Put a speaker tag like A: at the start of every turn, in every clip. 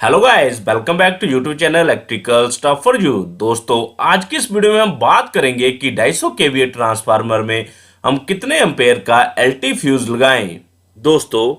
A: Hello guys, welcome back to YouTube channel electrical stuff for you. दोस्तों, आज की इस वीडियो में हम बात करेंगे कि 250 केवीए ट्रांसफार्मर में हम कितने एम्पेयर का एलटी फ्यूज लगाएं। दोस्तों,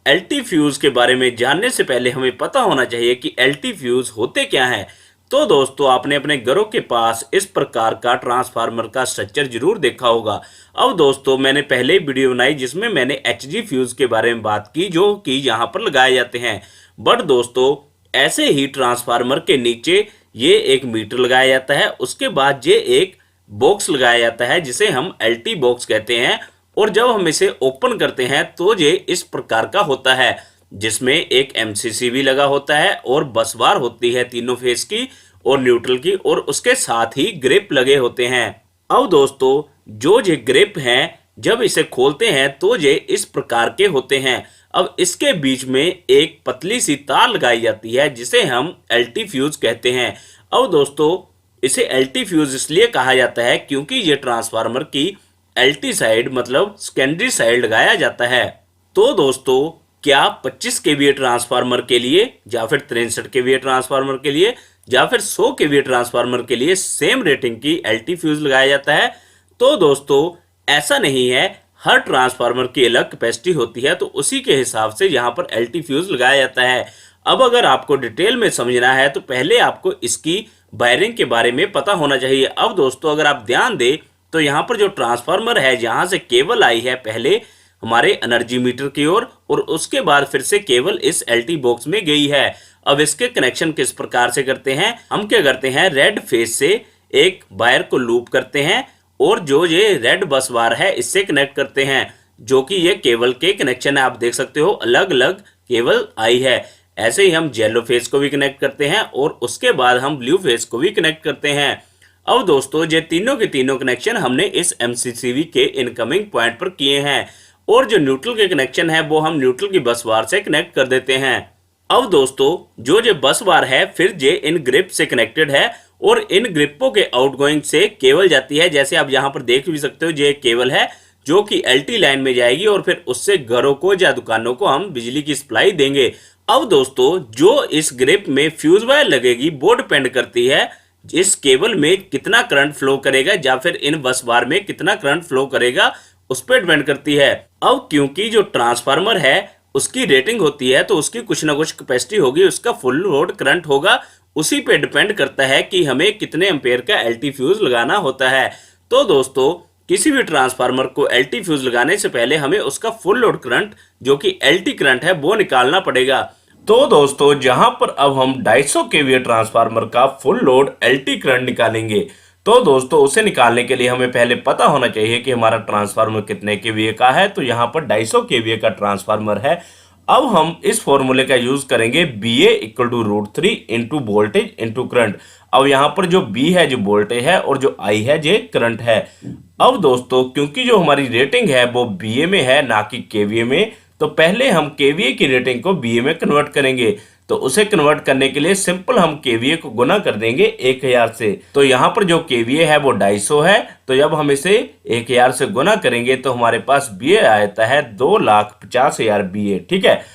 A: एलटी फ्यूज के बारे में जानने से पहले हमें पता होना चाहिए कि एलटी फ्यूज होते क्या हैं। तो दोस्तों, आपने अपने घरों के पास इस प्रकार का ट्रांसफार्मर का स्ट्रक्चर जरूर देखा होगा। अब दोस्तों, मैंने पहले ही वीडियो बनाई जिसमें मैंने एचजी फ्यूज के बारे में बात की जो कि यहाँ पर लगाए जाते हैं। बट दोस्तों, ऐसे ही ट्रांसफार्मर के नीचे ये एक मीटर लगाया जाता है, उसके बाद ये एक बॉक्स लगाया जाता है जिसे हम एलटी बॉक्स कहते हैं। और जब हम इसे ओपन करते हैं तो ये इस प्रकार का होता है जिसमें एक एमसीसी भी लगा होता है और बस बार होती है तीनों फेस की और न्यूट्रल की, और उसके साथ ही ग्रिप लगे होते हैं। अब दोस्तों, जो ये ग्रिप हैं जब इसे खोलते हैं तो ये इस प्रकार के होते हैं। अब इसके बीच में एक पतली सी तार लगाई जाती है जिसे हम एलटी फ्यूज कहते हैं। अब दोस्तों, इसे एलटी फ्यूज इसलिए कहा जाता है क्योंकि ये ट्रांसफार्मर की एलटी साइड मतलब सेकेंडरी साइड लगाया जाता है। तो दोस्तों, क्या 25 केवीए ट्रांसफार्मर के लिए या फिर 63 केवीए ट्रांसफार्मर के लिए या फिर 100 केवीए ट्रांसफार्मर के लिए सेम रेटिंग की एलटी फ्यूज लगाया जाता है? तो दोस्तों, ऐसा नहीं है। हर ट्रांसफार्मर की अलग कैपेसिटी होती है, तो उसी के हिसाब से यहाँ पर एलटी फ्यूज लगाया जाता है। अब अगर आपको डिटेल में समझना है तो पहले आपको इसकी वायरिंग के बारे में पता होना चाहिए। अब दोस्तों, अगर आप ध्यान दें तो यहाँ पर जो ट्रांसफार्मर है जहाँ से केबल आई है पहले हमारे एनर्जी मीटर की ओर और उसके बाद फिर से केबल इस एलटी बॉक्स में गई है। अब इसके कनेक्शन किस प्रकार से करते हैं? हम क्या करते हैं, रेड फेस से एक वायर को लूप करते हैं और जो ये रेड बस बार है इससे कनेक्ट करते हैं, जो कि ये केबल के कनेक्शन है। आप देख सकते हो अलग अलग केबल आई है। ऐसे ही हम येलो फेस को भी कनेक्ट करते हैं और उसके बाद हम ब्लू फेस को भी कनेक्ट करते हैं। अब दोस्तों, ये तीनों के तीनों कनेक्शन हमने इस एमसीसीवी के इनकमिंग पॉइंट पर किए हैं और जो न्यूट्रल के कनेक्शन है वो हम न्यूट्रल की बस बार से कनेक्ट कर देते हैं। अब दोस्तों, जो ये बस बार है फिर ये इन ग्रिप से कनेक्टेड है और इन ग्रिपों के आउटगोइंग से केबल जाती है। जैसे आप यहाँ पर देख भी सकते हो, ये एक केबल है जो कि एलटी लाइन में जाएगी और फिर उससे घरों को या दुकानों को हम बिजली की सप्लाई देंगे। अब दोस्तों, जो इस ग्रिप में फ्यूज वायर लगेगी वो डिपेंड करती है इस केबल में कितना करंट फ्लो करेगा या फिर इन बस बार में कितना करंट फ्लो करेगा, उस पर डिपेंड करती है। अब क्योंकि जो ट्रांसफार्मर है उसकी रेटिंग होती है तो उसकी कुछ ना कुछ कैपेसिटी होगी, उसका फुल लोड करंट होगा, उसी पे डिपेंड करता है कि हमें कितने एम्पेयर का एलटी फ्यूज लगाना होता है। तो दोस्तों, किसी भी ट्रांसफार्मर को एलटी फ्यूज लगाने से पहले हमें उसका फुल लोड करंट जो कि एलटी करंट है वो निकालना पड़ेगा। तो दोस्तों, जहां पर अब हम 250 केवीए ट्रांसफार्मर का फुल लोड एलटी करंट निकालेंगे, तो दोस्तों उसे निकालने के लिए हमें पहले पता होना चाहिए कि हमारा ट्रांसफार्मर कितने केवीए का है। तो यहाँ पर 250 केवीए का ट्रांसफार्मर है। अब हम इस फॉर्मूले का यूज करेंगे BA = √3 into voltage into current. अब यहाँ पर जो B है जो वोल्टेज है और जो I है जो करंट है। अब दोस्तों, क्योंकि जो हमारी रेटिंग है वो BA में है ना कि KVA में, तो पहले हम KVA की रेटिंग को BA में कन्वर्ट करेंगे। तो उसे कन्वर्ट करने के लिए सिंपल हम KVA को गुना कर देंगे 1000 से। तो यहाँ पर जो KVA है वो 250 है, तो जब हम इसे 1000 से गुना करेंगे तो हमारे पास BA आता है 2,50,000 BA। ठीक है।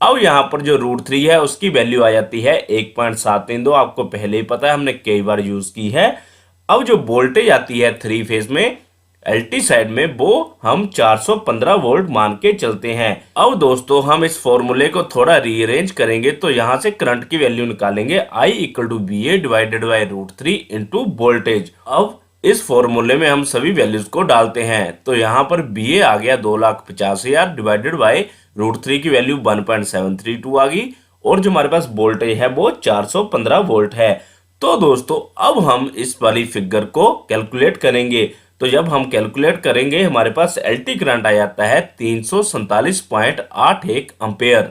A: अब यहाँ पर जो √3 है उसकी वैल्यू आ जाती है 1.732। आपको पहले ही पता है, हमने कई बार यूज की है। अब जो वोल्टेज आती है 3 फेज में एलटी साइड में वो हम 415 वोल्ट मान के चलते हैं। अब दोस्तों, हम इस फॉर्मूले को थोड़ा रीअरेंज करेंगे तो यहाँ से करंट की वैल्यू निकालेंगे I = BA / √3 इंटू वोल्टेज। अब इस फॉर्मूले में हम सभी वैल्यूज को डालते हैं तो यहाँ पर BA आ गया 2,50,000 डिवाइडेड बाय √3 की वैल्यू 1.732 आ गई और जो हमारे पास वोल्टेज है वो 415 वोल्ट है। तो दोस्तों, अब हम इस वाली फिगर को कैलकुलेट करेंगे। तो जब हम कैलकुलेट करेंगे हमारे पास एलटी करंट आ जाता है 347.81 एम्पेयर।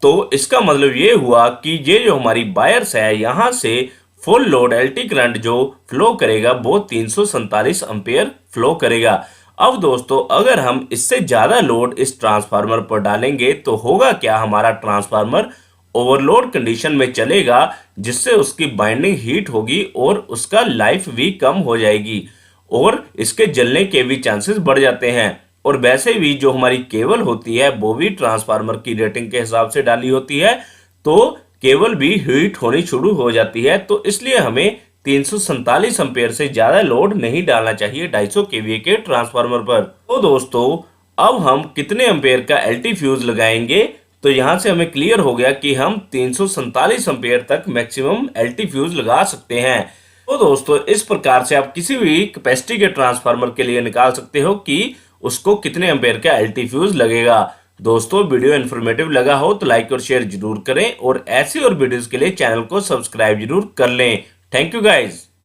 A: तो इसका मतलब ये हुआ कि ये जो हमारी वायर्स है यहाँ से फुल लोड एलटी करंट जो फ्लो करेगा वो 347 एम्पेयर फ्लो करेगा। अब दोस्तों, अगर हम इससे ज्यादा लोड इस ट्रांसफार्मर पर डालेंगे तो होगा क्या, हमारा ट्रांसफार्मर ओवरलोड कंडीशन में चलेगा जिससे उसकी बाइंडिंग हीट होगी और उसका लाइफ भी कम हो जाएगी और इसके जलने के भी चांसेस बढ़ जाते हैं। और वैसे भी जो हमारी केबल होती है वो भी ट्रांसफार्मर की रेटिंग के हिसाब से डाली होती है, तो केबल भी हीट होनी शुरू हो जाती है। तो इसलिए हमें 347 एम्पेयर से ज्यादा लोड नहीं डालना चाहिए 250 केवीए के ट्रांसफार्मर पर। तो दोस्तों अब हम कितने एम्पेयर का एलटी फ्यूज लगाएंगे, तो यहां से हमें क्लियर हो गया कि हम 347 एम्पेयर तक मैक्सिमम एलटी फ्यूज लगा सकते हैं। तो दोस्तों इस प्रकार से आप किसी भी कैपेसिटी के ट्रांसफार्मर के लिए निकाल सकते हो कि उसको कितने एम्पेयर का एलटी फ्यूज लगेगा। दोस्तों वीडियो इन्फॉर्मेटिव लगा हो तो लाइक और शेयर जरूर करें और ऐसी और वीडियोस के लिए चैनल को सब्सक्राइब जरूर कर लें। Thank you guys.